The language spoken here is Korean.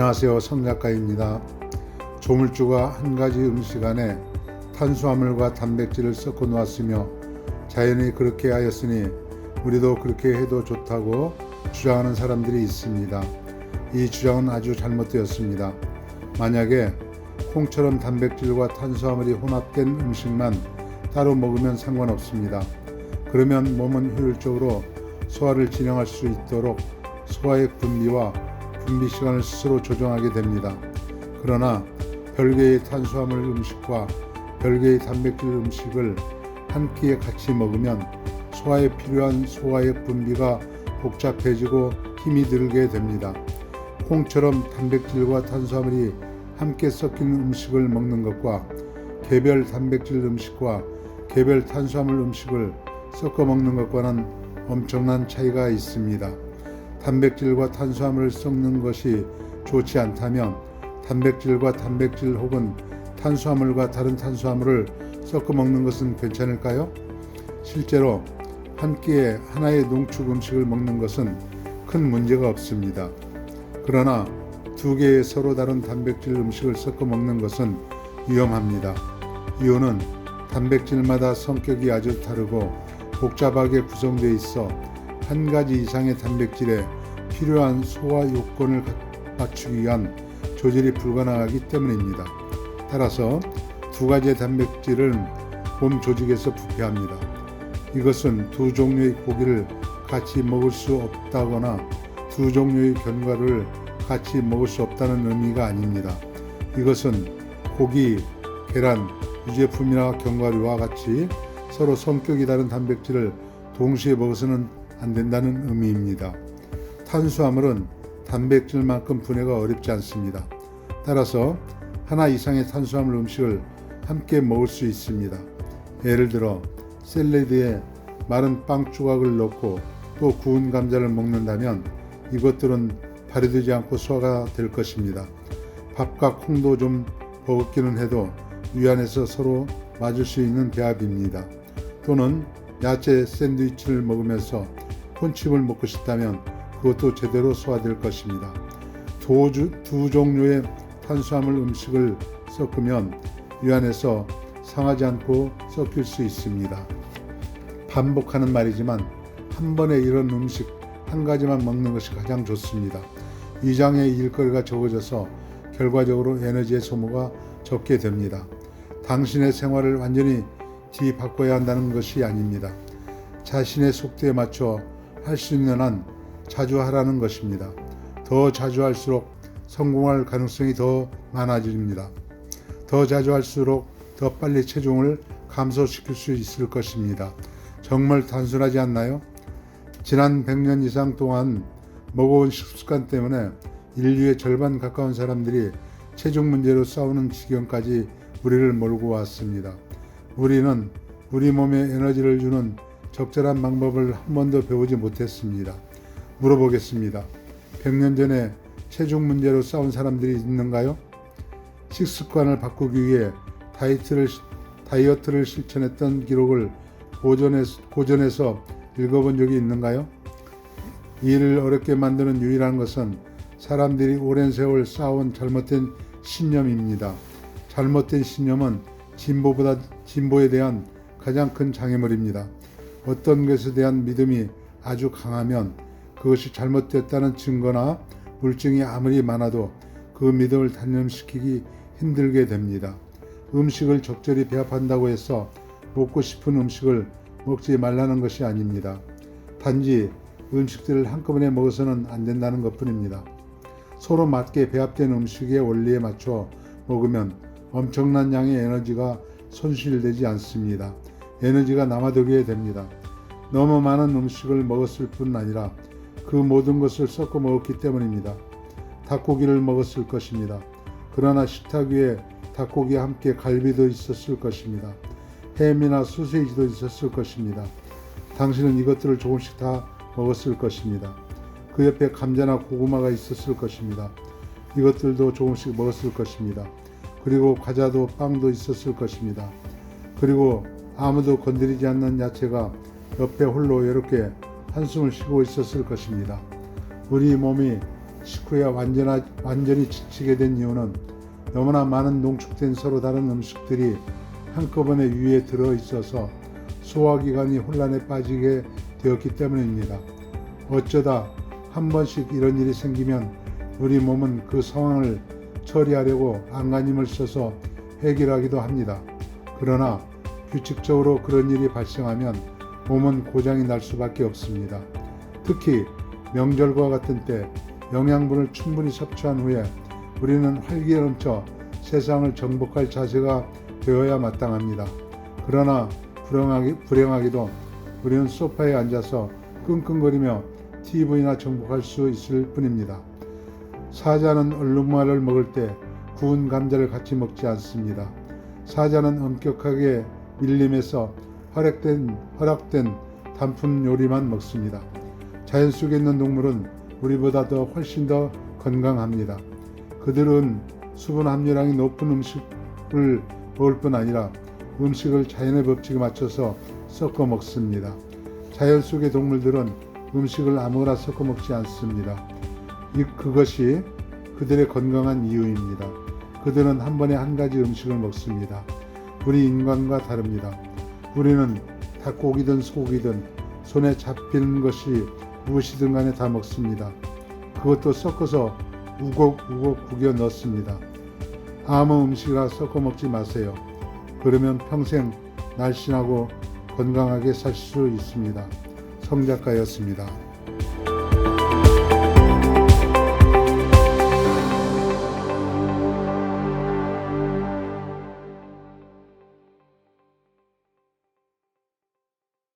안녕하세요. 성작가입니다. 조물주가 한 가지 음식 안에 탄수화물과 단백질을 섞어 놓았으며 자연이 그렇게 하였으니 우리도 그렇게 해도 좋다고 주장하는 사람들이 있습니다. 이 주장은 아주 잘못되었습니다. 만약에 콩처럼 단백질과 탄수화물이 혼합된 음식만 따로 먹으면 상관없습니다. 그러면 몸은 효율적으로 소화를 진행할 수 있도록 소화액 분비와 분비 시간을 스스로 조정하게 됩니다. 그러나 별개의 탄수화물 음식과 별개의 단백질 음식을 한 끼에 같이 먹으면 소화에 필요한 소화액 분비가 복잡해지고 힘이 들게 됩니다. 콩처럼 단백질과 탄수화물이 함께 섞인 음식을 먹는 것과 개별 단백질 음식과 개별 탄수화물 음식을 섞어 먹는 것과는 엄청난 차이가 있습니다. 단백질과 탄수화물을 섞는 것이 좋지 않다면 단백질과 단백질 혹은 탄수화물과 다른 탄수화물을 섞어 먹는 것은 괜찮을까요? 실제로 한 끼에 하나의 농축 음식을 먹는 것은 큰 문제가 없습니다. 그러나 두 개의 서로 다른 단백질 음식을 섞어 먹는 것은 위험합니다. 이유는 단백질마다 성격이 아주 다르고 복잡하게 구성되어 있어 한 가지 이상의 단백질에 필요한 소화 요건을 갖추기 위한 조절이 불가능하기 때문입니다. 따라서 두 가지의 단백질은 몸 조직에서 부패합니다. 이것은 두 종류의 고기를 같이 먹을 수 없다거나 두 종류의 견과류를 같이 먹을 수 없다는 의미가 아닙니다. 이것은 고기, 계란, 유제품이나 견과류와 같이 서로 성격이 다른 단백질을 동시에 먹어서는 안 된다는 의미입니다. 탄수화물은 단백질만큼 분해가 어렵지 않습니다. 따라서 하나 이상의 탄수화물 음식을 함께 먹을 수 있습니다. 예를 들어 샐러드에 마른 빵 조각을 넣고 또 구운 감자를 먹는다면 이것들은 발효되지 않고 소화가 될 것입니다. 밥과 콩도 좀 버겁기는 해도 위안해서 서로 맞을 수 있는 배합입니다. 또는 야채 샌드위치를 먹으면서 콘칩을 먹고 싶다면 그것도 제대로 소화될 것입니다. 두 종류의 탄수화물 음식을 섞으면 위안해서 상하지 않고 섞일 수 있습니다. 반복하는 말이지만 한 번에 이런 음식 한 가지만 먹는 것이 가장 좋습니다. 위장의 일거리가 적어져서 결과적으로 에너지의 소모가 적게 됩니다. 당신의 생활을 완전히 뒤바꿔야 한다는 것이 아닙니다. 자신의 속도에 맞춰 할 수 있는 한 자주 하라는 것입니다. 더 자주 할수록 성공할 가능성이 더 많아집니다. 더 자주 할수록 더 빨리 체중을 감소시킬 수 있을 것입니다. 정말 단순하지 않나요? 지난 100년 이상 동안 먹어온 식습관 때문에 인류의 절반 가까운 사람들이 체중 문제로 싸우는 지경까지 우리를 몰고 왔습니다. 우리는 우리 몸에 에너지를 주는 적절한 방법을 한 번도 배우지 못했습니다. 물어보겠습니다. 100년 전에 체중 문제로 싸운 사람들이 있는가요? 식습관을 바꾸기 위해 다이어트를 실천했던 기록을 고전에서 읽어본 적이 있는가요? 이 일을 어렵게 만드는 유일한 것은 사람들이 오랜 세월 쌓아온 잘못된 신념입니다. 잘못된 신념은 진보에 대한 가장 큰 장애물입니다. 어떤 것에 대한 믿음이 아주 강하면 그것이 잘못됐다는 증거나 물증이 아무리 많아도 그 믿음을 단념시키기 힘들게 됩니다. 음식을 적절히 배합한다고 해서 먹고 싶은 음식을 먹지 말라는 것이 아닙니다. 단지 음식들을 한꺼번에 먹어서는 안 된다는 것뿐입니다. 서로 맞게 배합된 음식의 원리에 맞춰 먹으면 엄청난 양의 에너지가 손실되지 않습니다. 에너지가 남아도게 됩니다. 너무 많은 음식을 먹었을 뿐 아니라 그 모든 것을 섞어 먹었기 때문입니다. 닭고기를 먹었을 것입니다. 그러나 식탁 위에 닭고기와 함께 갈비도 있었을 것입니다. 햄이나 소세지도 있었을 것입니다. 당신은 이것들을 조금씩 다 먹었을 것입니다. 그 옆에 감자나 고구마가 있었을 것입니다. 이것들도 조금씩 먹었을 것입니다. 그리고 과자도 빵도 있었을 것입니다. 그리고 아무도 건드리지 않는 야채가 옆에 홀로 이렇게 한숨을 쉬고 있었을 것입니다. 우리 몸이 식후에 완전히 지치게 된 이유는 너무나 많은 농축된 서로 다른 음식들이 한꺼번에 위에 들어 있어서 소화기관이 혼란에 빠지게 되었기 때문입니다. 어쩌다 한 번씩 이런 일이 생기면 우리 몸은 그 상황을 처리하려고 안간힘을 써서 해결하기도 합니다. 그러나 규칙적으로 그런 일이 발생하면 몸은 고장이 날 수밖에 없습니다. 특히 명절과 같은 때 영양분을 충분히 섭취한 후에 우리는 활기에 넘쳐 세상을 정복할 자세가 되어야 마땅합니다. 그러나 불행하게도 우리는 소파에 앉아서 끙끙거리며 TV나 정복할 수 있을 뿐입니다. 사자는 얼룩말을 먹을 때 구운 감자를 같이 먹지 않습니다. 사자는 엄격하게 밀림에서 허락된 단품 요리만 먹습니다. 자연 속에 있는 동물은 우리보다 훨씬 더 건강합니다. 그들은 수분 함유량이 높은 음식을 먹을 뿐 아니라 음식을 자연의 법칙에 맞춰서 섞어 먹습니다. 자연 속의 동물들은 음식을 아무거나 섞어 먹지 않습니다. 그것이 그들의 건강한 이유입니다. 그들은 한 번에 한 가지 음식을 먹습니다. 우리 인간과 다릅니다. 우리는 닭고기든 소고기든 손에 잡히는 것이 무엇이든 간에 다 먹습니다. 그것도 섞어서 우걱우걱 구겨 넣습니다. 아무 음식이나 섞어 먹지 마세요. 그러면 평생 날씬하고 건강하게 사실 수 있습니다. 성작가였습니다.